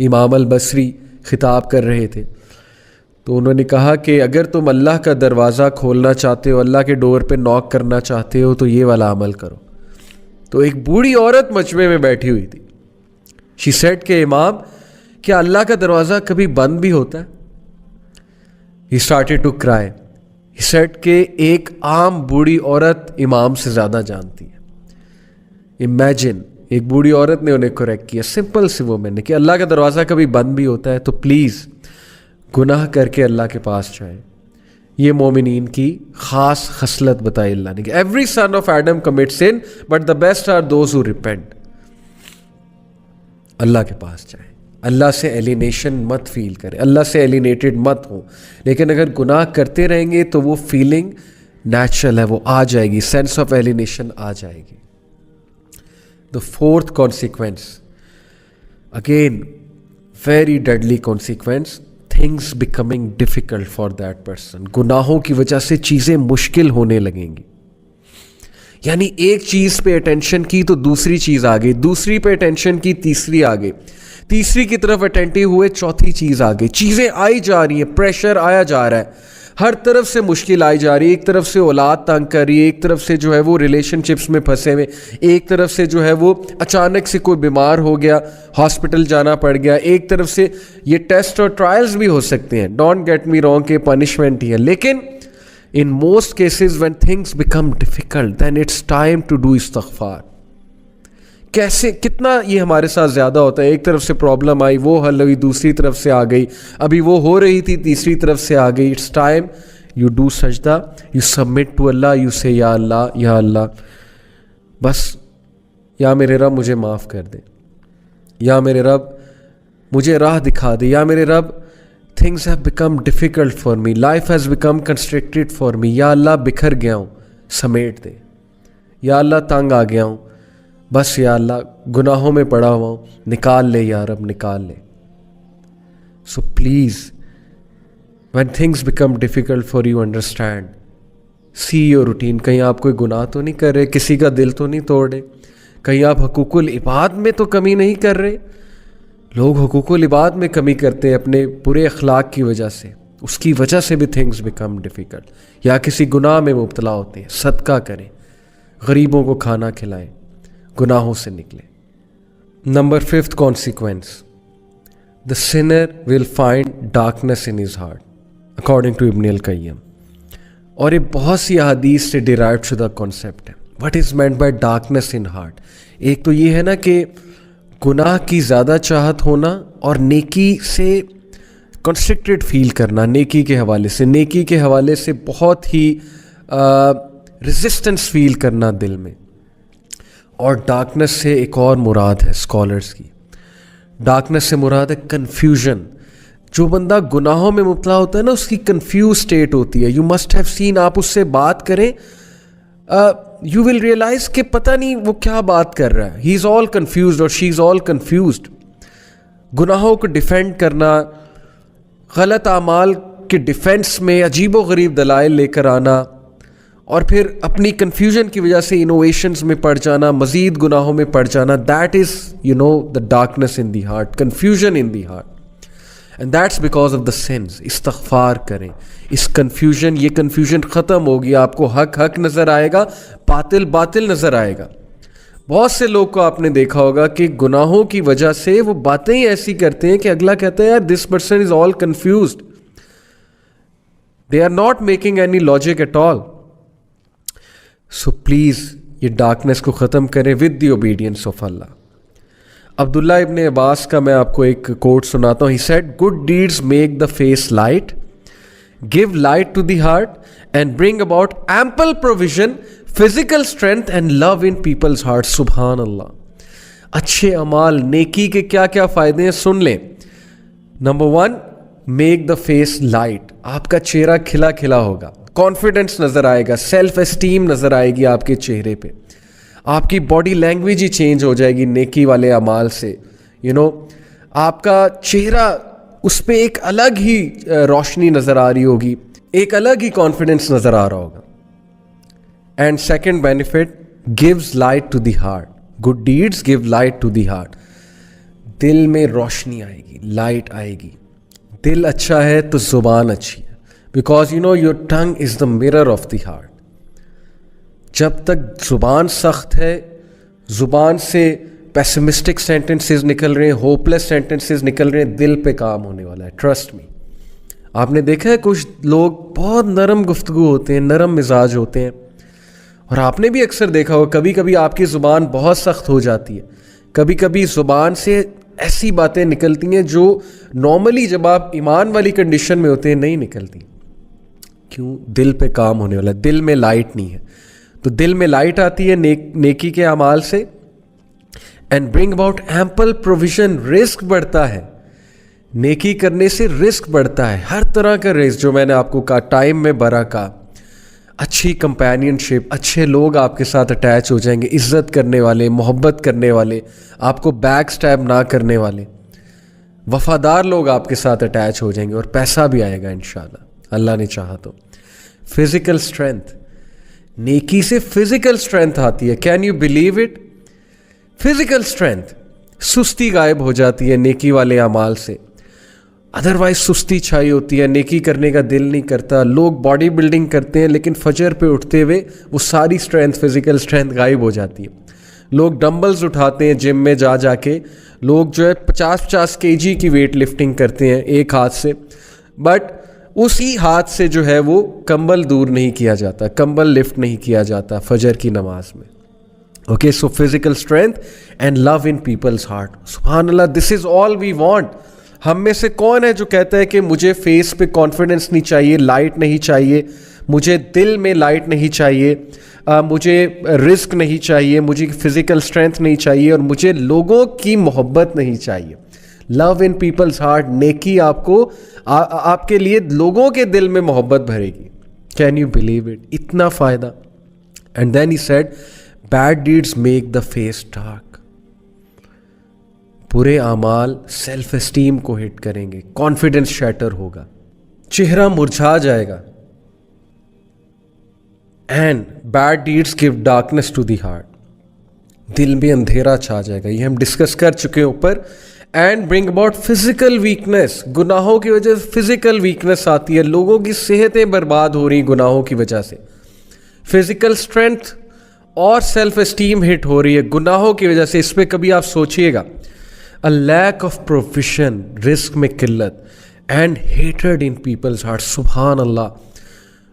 امام البصری خطاب کر رہے تھے، تو انہوں نے کہا کہ اگر تم اللہ کا دروازہ کھولنا چاہتے ہو، اللہ کے ڈور پہ نوک کرنا چاہتے ہو، تو یہ والا عمل کرو. تو ایک بوڑھی عورت مجمع میں بیٹھی ہوئی تھی. شی سیڈ کہ امام، کیا اللہ کا دروازہ کبھی بند بھی ہوتا ہے؟ He started to cry. He said کہ ایک عام بوڑھی عورت امام سے زیادہ جانتی ہے. امیجن، ایک بوڑھی عورت نے انہیں کریکٹ کیا، سمپل سی وومن نے، کہ اللہ کا دروازہ کبھی بند بھی ہوتا ہے، تو پلیز گناہ کر کے اللہ کے پاس جائیں. یہ مومنین کی خاص خصلت بتائی اللہ نے کہ every son of Adam commit sin but the best are those who repent. اللہ کے پاس جائیں، اللہ سے ایلینیشن مت فیل کریں، اللہ سے ایلینیٹڈ مت ہوں. لیکن اگر گناہ کرتے رہیں گے تو وہ فیلنگ نیچرل ہے، وہ آ جائے گی، سینس آف ایلینیشن آ جائے گی. The fourth consequence, again very deadly consequence, things becoming difficult for that person. گناہوں کی وجہ سے چیزیں مشکل ہونے لگیں گی. یعنی ایک چیز پہ اٹینشن کی تو دوسری چیز آ گئی، دوسری پہ اٹینشن کی تیسری آ گئی، تیسری کی طرف اٹینٹیو ہوئے چوتھی چیز آ گئی. چیزیں آئی جا رہی ہیں، پریشر آیا جا رہا ہے، ہر طرف سے مشکل آئی جا رہی ہے. ایک طرف سے اولاد تنگ کر رہی ہے، ایک طرف سے جو ہے وہ ریلیشن شپس میں پھنسے ہوئے، ایک طرف سے جو ہے وہ اچانک سے کوئی بیمار ہو گیا، ہاسپٹل جانا پڑ گیا، ایک طرف سے یہ ٹیسٹ اور ٹرائلز بھی ہو سکتے ہیں، ڈونٹ گیٹ می رانگ کہ پنشمنٹ ہی ہے. لیکن in most cases when things become difficult then it's time to do استغفار. کیسے کتنا یہ ہمارے ساتھ زیادہ ہوتا ہے، ایک طرف سے پرابلم آئی، وہ حل ہوئی، دوسری طرف سے آ گئی، ابھی وہ ہو رہی تھی، تیسری طرف سے آ گئی. اٹس ٹائم یو ڈو سجدہ، you submit to Allah, you say یا اللہ، یا اللہ بس، یا میرے رب مجھے معاف کر دے، یا میرے رب مجھے راہ دکھا دے، یا میرے رب things have become difficult for me, life has become constricted for me. یا اللہ بکھر گیا ہوں، سمیٹ دے. یا اللہ تنگ آ گیا ہوں، بس یا اللہ گناہوں میں پڑا ہوا ہوں، نکال لے یا رب، نکال لے. So please when things become difficult for you, understand, see your routine. کہیں آپ کوئی گناہ تو نہیں کر رہے، کسی کا دل تو نہیں توڑ رہے، کہیں آپ حقوق العباد میں تو کمی نہیں کر رہے. لوگ حقوق العباد میں کمی کرتے ہیں اپنے برے اخلاق کی وجہ سے، اس کی وجہ سے بھی تھنگس بیکم ڈیفیکلٹ. یا کسی گناہ میں مبتلا ہوتے ہیں، صدقہ کریں، غریبوں کو کھانا کھلائیں، گناہوں سے نکلیں. Number 5th consequence, the sinner will find darkness in his heart according to Ibn al-Qayyim. اور یہ بہت سی احادیث سے ڈیرائیو شدہ کانسیپٹ ہے. What is meant by darkness in heart? ایک تو یہ ہے نا کہ گناہ کی زیادہ چاہت ہونا اور نیکی سے کنسٹرکٹڈ فیل کرنا. نیکی کے حوالے سے، نیکی کے حوالے سے بہت ہی ریزسٹنس فیل کرنا دل میں. اور ڈارکنیس سے ایک اور مراد ہے اسکالرس کی، ڈارکنیس سے مراد ہے کنفیوژن. جو بندہ گناہوں میں مبتلا ہوتا ہے نا، اس کی کنفیوز اسٹیٹ ہوتی ہے. یو مسٹ ہیو سین، آپ اس سے بات کریں، یو ول ریئلائز کہ پتہ نہیں وہ کیا بات کر رہا ہے. ہی از آل کنفیوزڈ اور شی از آل کنفیوزڈ. گناہوں کو ڈیفینڈ کرنا، غلط اعمال کے ڈیفینس میں عجیب و غریب دلائل لے کر آنا، اور پھر اپنی کنفیوژن کی وجہ سے انوویشنز میں پڑ جانا، مزید گناہوں میں پڑ جانا. That is the darkness in the heart, confusion in the heart. And that's because of the sense. استغفار کریں. اس کنفیوژن، یہ کنفیوژن ختم ہوگی، آپ کو حق حق نظر آئے گا، باطل باطل نظر آئے گا. بہت سے لوگ کو آپ نے دیکھا ہوگا کہ گناہوں کی وجہ سے وہ باتیں ہی ایسی کرتے ہیں کہ اگلا کہتا ہے یار this person is all confused, they are not making any logic at all. So please یہ ڈارکنیس کو ختم کریں with the obedience of Allah. Abdullah Ibn Abbas کا میں آپ کو ایک کوٹ سناتا ہوں. He said good deeds make the face light, give light to the heart and bring about ample provision, physical strength and love in people's hearts. سبحان اللہ. اچھے اعمال، نیکی کے کیا کیا فائدے ہیں سن لیں. Number 1، make the face light. آپ کا چہرہ کھلا کھلا ہوگا، کانفیڈنس نظر آئے گا، سیلف اسٹیم نظر آئے گی آپ کے چہرے پہ. آپ کی باڈی لینگویج ہی چینج ہو جائے گی نیکی والے اعمال سے. آپ کا چہرہ، اس پہ ایک الگ ہی روشنی نظر آ رہی ہوگی، ایک الگ ہی کانفیڈنس نظر آ رہا ہوگا. And second benefit, gives light to the heart. Good deeds give light to the heart. دل میں روشنی آئے گی, لائٹ آئے گی. دل اچھا ہے تو زبان اچھی ہے, because your tongue is the mirror of the heart. جب تک زبان سخت ہے, زبان سے پیسمسٹک سینٹنسز نکل رہے ہیں, ہوپ لیس سینٹنسز نکل رہے ہیں, دل پہ کام ہونے والا ہے. Trust me. آپ نے دیکھا ہے کچھ لوگ بہت نرم گفتگو ہوتے ہیں, نرم مزاج ہوتے ہیں, اور آپ نے بھی اکثر دیکھا ہوگا کبھی کبھی آپ کی زبان بہت سخت ہو جاتی ہے, کبھی کبھی زبان سے ایسی باتیں نکلتی ہیں جو نارملی جب آپ ایمان والی کنڈیشن میں ہوتے ہیں نہیں نکلتی. کیوں؟ دل پہ کام ہونے والا ہے, دل میں لائٹ نہیں ہے. تو دل میں لائٹ آتی ہے نیکی کے اعمال سے. And bring about ample provision, رزق بڑھتا ہے. نیکی کرنے سے رزق بڑھتا ہے, ہر طرح کا رزق, جو میں نے آپ کو کہا, ٹائم میں برکت, اچھی کمپینین شپ, اچھے لوگ آپ کے ساتھ اٹیچ ہو جائیں گے, عزت کرنے والے, محبت کرنے والے, آپ کو بیک سٹیپ نہ کرنے والے, وفادار لوگ آپ کے ساتھ اٹیچ ہو جائیں گے, اور پیسہ بھی آئے گا انشاءاللہ, اللہ نے چاہا تو. فزیکل اسٹرینتھ, نیکی سے فزیکل اسٹرینتھ آتی ہے. Can you believe it? Physical strength, سستی غائب ہو جاتی ہے نیکی والے اعمال سے. ادروائز سستی چھائی ہوتی ہے, نیکی کرنے کا دل نہیں کرتا. لوگ باڈی بلڈنگ کرتے ہیں لیکن فجر پہ اٹھتے ہوئے وہ ساری اسٹرینتھ, فزیکل اسٹرینتھ غائب ہو جاتی ہے. لوگ ڈمبلز اٹھاتے ہیں جم میں جا کے, لوگ جو ہے 50 kg کی ویٹ لفٹنگ کرتے ہیں ایک ہاتھ سے, بٹ اسی ہاتھ سے جو ہے وہ کمبل دور نہیں کیا جاتا, کمبل لفٹ نہیں کیا جاتا فجر کی نماز میں. Okay, so physical strength and love in people's heart. سبحان اللہ, دس از آل وی وانٹ. ہم میں سے کون ہے جو کہتا ہے کہ مجھے فیس پہ کانفیڈنس نہیں چاہیے, لائٹ نہیں چاہیے, مجھے دل میں لائٹ نہیں چاہیے, مجھے رزق نہیں چاہیے, مجھے فزیکل اسٹرینتھ نہیں چاہیے, اور مجھے لوگوں کی محبت نہیں چاہیے. لو ان پیپلز ہارٹ, نیکی آپ کو آپ کے لیے لوگوں کے دل میں محبت بھرے گی. Can you believe it? اتنا فائدہ. And then he said bad deeds make the face dark. برے اعمال سیلف اسٹیم کو ہٹ کریں گے, کانفیڈنس شیٹر ہوگا, چہرہ مرجھا جائے گا. And bad deeds give darkness to the heart, دل میں اندھیرا چھا جائے گا. یہ ہم ڈسکس کر چکے ہیں اوپر. And bring about physical weakness, گناہوں کی وجہ سے فزیکل ویکنیس آتی ہے, لوگوں کی صحتیں برباد ہو رہی ہیں گناہوں کی وجہ سے. فزیکل اسٹرینتھ اور سیلف اسٹیم ہٹ ہو رہی ہے گناہوں کی وجہ سے. اس پہ کبھی آپ سوچئے گا. A lack of provision, رزق میں قلت, and hatred in people's hearts. سبحان اللہ,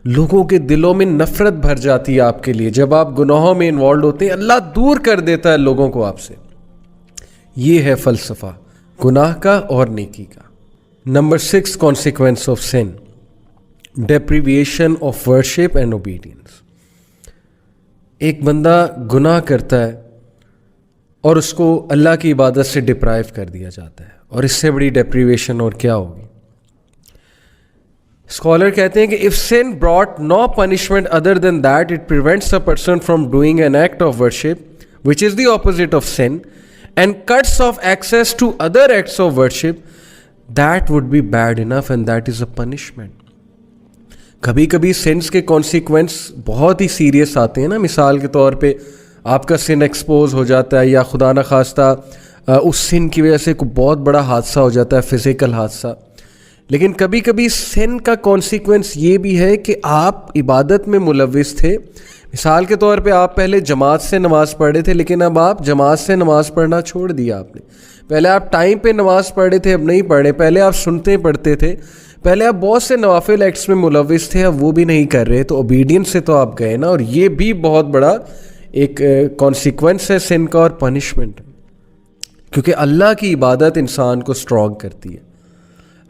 لوگوں کے دلوں میں نفرت بھر جاتی ہے آپ کے لیے جب آپ گناہوں میں انوالوڈ ہوتے ہیں. اللہ دور کر دیتا ہے لوگوں کو آپ سے. یہ ہے فلسفہ گناہ کا اور نیکی کا. Number 6, consequence of sin, deprivation of worship and obedience. ایک بندہ گناہ کرتا ہے اور اس کو اللہ کی عبادت سے ڈپرائیو کر دیا جاتا ہے, اور اس سے بڑی ڈیپریویشن اور کیا ہوگی. اسکالر کہتے ہیں کہ if sin brought no punishment other than that, it prevents a person from doing an act of worship which is the opposite of sin and cuts off access to other acts of worship, that would be bad enough and that is a punishment. کبھی کبھی sense کے consequence بہت ہی serious آتے ہیں نا. مثال کے طور پہ آپ کا سن ایکسپوز ہو جاتا ہے, یا خدا نخواستہ اس سن کی وجہ سے کوئی بہت بڑا حادثہ ہو جاتا ہے, فزیکل حادثہ. لیکن کبھی کبھی سن کا کانسیکوینس یہ بھی ہے کہ آپ عبادت میں ملوث تھے. مثال کے طور پہ آپ پہلے جماعت سے نماز پڑھ رہے تھے, لیکن اب آپ جماعت سے نماز پڑھنا چھوڑ دیا آپ نے. پہلے آپ ٹائم پہ نماز پڑھ رہے تھے, اب نہیں پڑھ رہے. پہلے آپ سنتے پڑھتے تھے, پہلے آپ بہت سے نوافل ایکٹس میں ملوث تھے, اب وہ بھی نہیں کر رہے. تو اوبیڈینس سے تو آپ گئے نا, اور یہ بھی بہت بڑا ایک کانسیکوینس ہے سن کا اور پنشمنٹ, کیونکہ اللہ کی عبادت انسان کو اسٹرانگ کرتی ہے.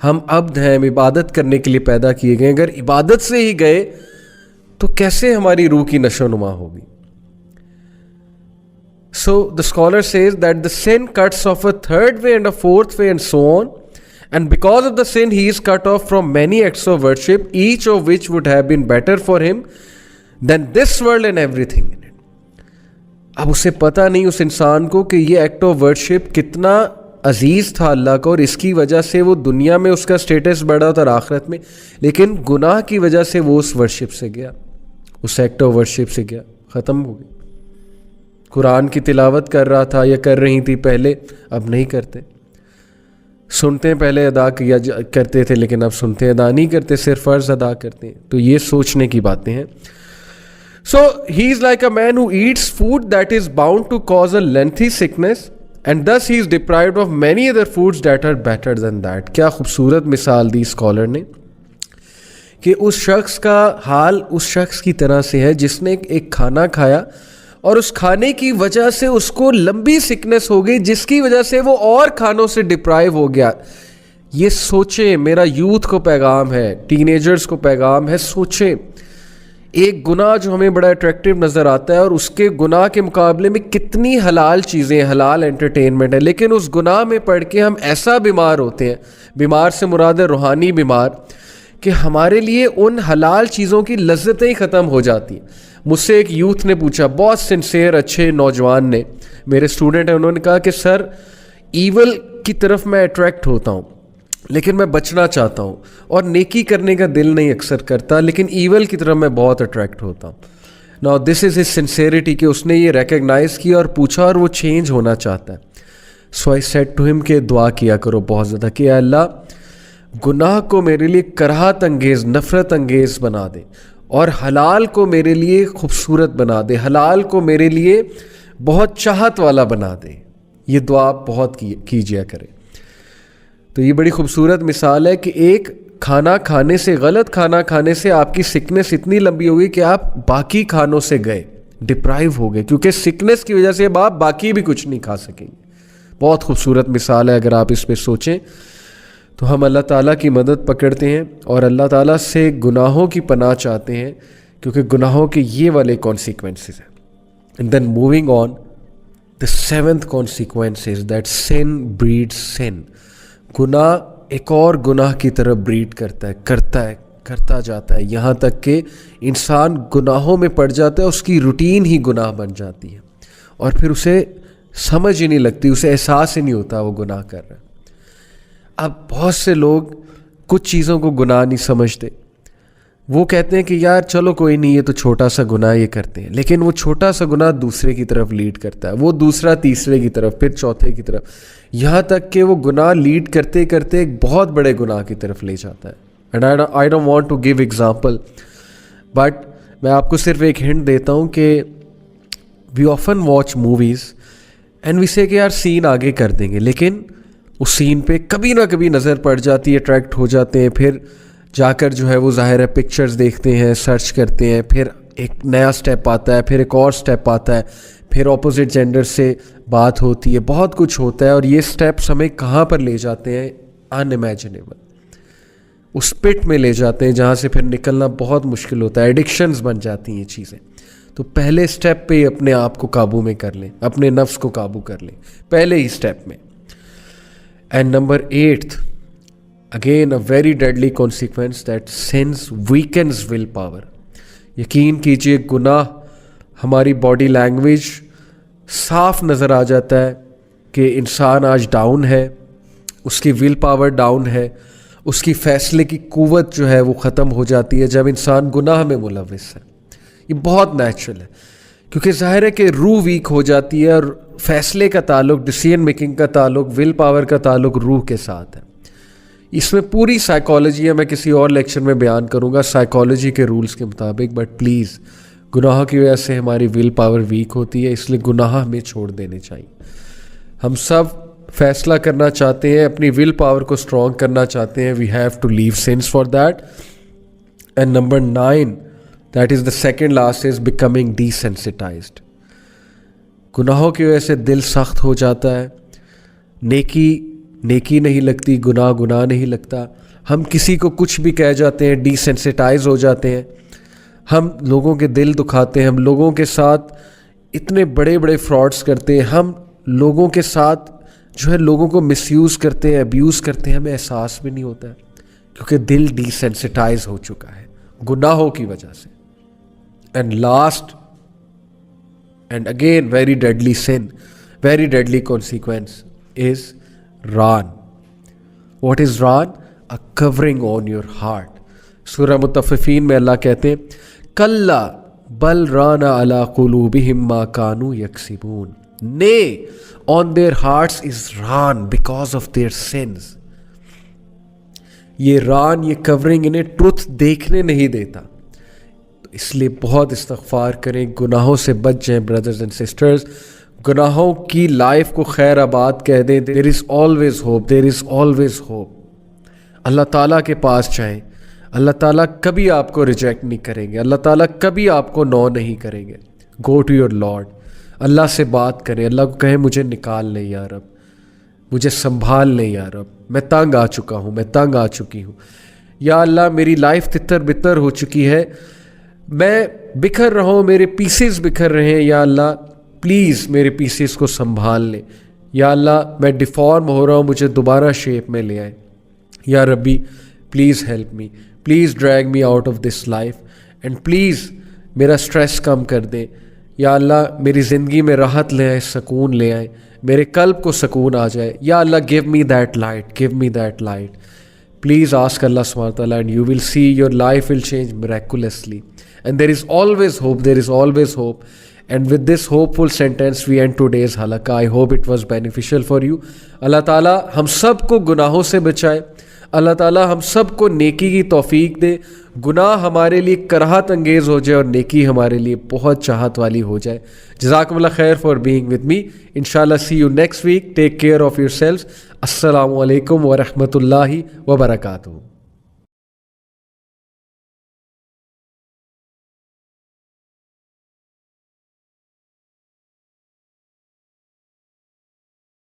ہم عبد ہیں, ہم عبادت کرنے کے لیے پیدا کیے گئے. اگر عبادت سے ہی گئے تو کیسے ہماری روح کی نشو نما ہوگی. So the scholar says that the sin cuts off a third way and a fourth way and so on, and because of the sin he is cut off from many acts of worship, each of which would have been better for him than this world and everything in it. اب اسے پتہ نہیں اس انسان کو کہ یہ act of worship کتنا عزیز تھا اللہ کو, اور اس کی وجہ سے وہ دنیا میں اس کا سٹیٹس بڑھا تھا اور آخرت میں, لیکن گناہ کی وجہ سے وہ اس ورشپ سے گیا, اس ایکٹ آف ورشپ سے گیا, ختم ہو گئی. قرآن کی تلاوت کر رہا تھا یا کر رہی تھی پہلے, اب نہیں کرتے. سنتے ہیں پہلے ادا کیا کرتے تھے لیکن اب سنتے ہیں ادا نہیں کرتے, صرف فرض ادا کرتے ہیں. تو یہ سوچنے کی باتیں ہیں. So he is like a man who eats food that is bound to cause a lengthy sickness and thus he is deprived of many other foods that are better than that. کیا خوبصورت مثال دی scholar نے کہ اس شخص کا حال اس شخص کی طرح سے ہے جس نے ایک کھانا کھایا اور اس کھانے کی وجہ سے اس کو لمبی سکنس ہو گئی جس کی وجہ سے وہ اور کھانوں سے ڈپرائیو ہو گیا. یہ سوچیں, میرا یوتھ کو پیغام ہے, ٹین ایجرز کو پیغام ہے, سوچیں ایک گناہ جو ہمیں بڑا اٹریکٹیو نظر آتا ہے اور اس کے گناہ کے مقابلے میں کتنی حلال چیزیں, حلال انٹرٹینمنٹ ہے, لیکن اس گناہ میں پڑھ کے ہم ایسا بیمار ہوتے ہیں, بیمار سے مراد ہے روحانی بیمار, کہ ہمارے لیے ان حلال چیزوں کی لذتیں ہی ختم ہو جاتی ہیں. مجھ سے ایک یوتھ نے پوچھا, بہت سنسیئر اچھے نوجوان نے, میرے اسٹوڈنٹ ہیں, انہوں نے کہا کہ سر ایول کی طرف میں اٹریکٹ ہوتا ہوں لیکن میں بچنا چاہتا ہوں, اور نیکی کرنے کا دل نہیں اکثر کرتا, لیکن ایول کی طرف میں بہت اٹریکٹ ہوتا ہوں. Now this is his sincerity کہ اس نے یہ ریکگنائز کیا اور پوچھا اور وہ چینج ہونا چاہتا ہے. سو آئی سیڈ ٹو ہم کہ دعا کیا کرو بہت زیادہ کہ اے اللہ گناہ کو میرے لیے کراہت انگیز, نفرت انگیز بنا دے, اور حلال کو میرے لیے خوبصورت بنا دے, حلال کو میرے لیے بہت چاہت والا بنا دے. یہ دعا بہت کیجیا کرے. تو یہ بڑی خوبصورت مثال ہے کہ ایک کھانا کھانے سے, غلط کھانا کھانے سے آپ کی سکنس اتنی لمبی ہوگی کہ آپ باقی کھانوں سے گئے, ڈپرائیو ہو گئے, کیونکہ سکنس کی وجہ سے اب آپ باقی بھی کچھ نہیں کھا سکیں گے. بہت خوبصورت مثال ہے, اگر آپ اس پہ سوچیں تو ہم اللہ تعالیٰ کی مدد پکڑتے ہیں اور اللہ تعالیٰ سے گناہوں کی پناہ چاہتے ہیں, کیونکہ گناہوں کے یہ والے کانسیکوینسز ہیں. And then moving on, the seventh consequence is that sin breeds sin. گناہ ایک اور گناہ کی طرف بریڈ کرتا جاتا ہے, یہاں تک کہ انسان گناہوں میں پڑ جاتا ہے, اس کی روٹین ہی گناہ بن جاتی ہے اور پھر اسے سمجھ ہی نہیں لگتی, اسے احساس ہی نہیں ہوتا وہ گناہ کر رہا ہے. اب بہت سے لوگ کچھ چیزوں کو گناہ نہیں سمجھتے, وہ کہتے ہیں کہ یار چلو کوئی نہیں, یہ تو چھوٹا سا گناہ یہ کرتے ہیں, لیکن وہ چھوٹا سا گناہ دوسرے کی طرف لیڈ کرتا ہے, وہ دوسرا تیسرے کی طرف, پھر چوتھے کی طرف, یہاں تک کہ وہ گناہ لیڈ کرتے کرتے ایک بہت بڑے گناہ کی طرف لے جاتا ہے. And I don't want to give example, but میں آپ کو صرف ایک ہنٹ دیتا ہوں کہ we often watch movies and we say کہ یار سین آگے کر دیں گے, لیکن اس سین پہ کبھی نہ کبھی نظر پڑ جاتی ہے, اٹریکٹ ہو جاتے ہیں, پھر جا کر جو ہے وہ ظاہر ہے پکچرز دیکھتے ہیں, سرچ کرتے ہیں, پھر ایک نیا سٹیپ آتا ہے, پھر ایک اور سٹیپ آتا ہے, پھر اپوزٹ جینڈر سے بات ہوتی ہے, بہت کچھ ہوتا ہے, اور یہ سٹیپس ہمیں کہاں پر لے جاتے ہیں, ان امیجنیبل, اس پٹ میں لے جاتے ہیں جہاں سے پھر نکلنا بہت مشکل ہوتا ہے, ایڈکشنز بن جاتی ہیں چیزیں. تو پہلے سٹیپ پہ اپنے آپ کو قابو میں کر لیں, اپنے نفس کو قابو کر لیں پہلے ہی سٹیپ میں. And number 8th, again a very deadly consequence, that sins weakens will power. یقین کیجئے گناہ ہماری باڈی لینگویج صاف نظر آ جاتا ہے کہ انسان آج ڈاؤن ہے, اس کی ول پاور ڈاؤن ہے, اس کی فیصلے کی قوت جو ہے وہ ختم ہو جاتی ہے جب انسان گناہ میں ملوث ہے. یہ بہت نیچرل ہے, کیونکہ ظاہر ہے کہ روح ویک ہو جاتی ہے, اور فیصلے کا تعلق, ڈیسیژن میکنگ کا تعلق, ول پاور کا تعلق روح کے ساتھ ہے. اس میں پوری سائیکالوجی ہے, میں کسی اور لیکچر میں بیان کروں گا سائیکالوجی کے رولز کے مطابق, بٹ پلیز گناہوں کی وجہ سے ہماری ول پاور ویک ہوتی ہے, اس لیے گناہ ہمیں چھوڑ دینے چاہیے. ہم سب فیصلہ کرنا چاہتے ہیں, اپنی ول پاور کو اسٹرانگ کرنا چاہتے ہیں, we have to leave sins for that. And number 9, that is the second last, is becoming desensitised. گناہوں کی وجہ سے دل سخت ہو جاتا ہے, نیکی نہیں لگتی, گناہ نہیں لگتا, ہم کسی کو کچھ بھی کہہ جاتے ہیں, ڈیسینسٹائز ہو جاتے ہیں, ہم لوگوں کے دل دکھاتے ہیں, ہم لوگوں کے ساتھ اتنے بڑے فراڈس کرتے ہیں, ہم لوگوں کے ساتھ جو ہے لوگوں کو مس یوز کرتے ہیں, ابیوز کرتے ہیں, ہمیں احساس بھی نہیں ہوتا ہے, کیونکہ دل ڈیسینسٹائز ہو چکا ہے گناہوں کی وجہ سے. And last and again very deadly sin, very deadly consequence is ران. واٹ از ران؟ A covering on your heart. سورہ مطففین میں اللہ کہتے ہیں کلا بل ران علی قلوبہم ما کانوا یکسبون. Nay, on their hearts is ran because of their sins. یہ ران، یہ کورنگ انہیں ٹروتھ دیکھنے نہیں دیتا. تو اس لیے بہت استغفار کریں، گناہوں سے بچ جائیں بردرز اینڈ سسٹرز. گناہوں کی لائف کو خیر آباد کہہ دیں. There is always hope, there is always hope. اللہ تعالیٰ کے پاس جائیں. اللہ تعالیٰ کبھی آپ کو ریجیکٹ نہیں کریں گے. اللہ تعالیٰ کبھی آپ کو نو نہیں کریں گے. Go to your lord. اللہ سے بات کریں. اللہ کو کہیں مجھے نکال لے یا رب، مجھے سنبھال لے یا رب، میں تنگ آ چکا ہوں، میں تنگ آ چکی ہوں. یا اللہ میری لائف تتر بتر ہو چکی ہے، میں بکھر رہا ہوں، میرے پیسز بکھر رہے ہیں. یا اللہ پلیز میرے پیسز کو سنبھال لے. یا اللہ میں ڈیفارم ہو رہا ہوں، مجھے دوبارہ شیپ میں لے آئے. یا ربی please help me, please drag me out of this life and please میرا اسٹریس کم کر دے. یا اللہ میری زندگی میں راحت لے آئے، سکون لے آئے، میرے قلب کو سکون آ جائے. یا اللہ give me that light, give me that light. Please ask Allah subhanahu wa ta'ala and you will see your life will change miraculously. And there is always hope, there is always hope. And with this hopeful sentence we end today's halaqah. I hope it was beneficial for you. Allah Ta'ala ہم سب کو گناہوں سے بچائے. اللہ تعالیٰ ہم سب کو نیکی کی توفیق دے. گناہ ہمارے لیے کراہت انگیز ہو جائے اور نیکی ہمارے لیے بہت چاہت والی ہو جائے. جزاکم اللہ خیر فار بینگ ود می. انشاءاللہ see you next week. Take care of your self. السلام علیکم ورحمۃ اللہ وبرکاتہ.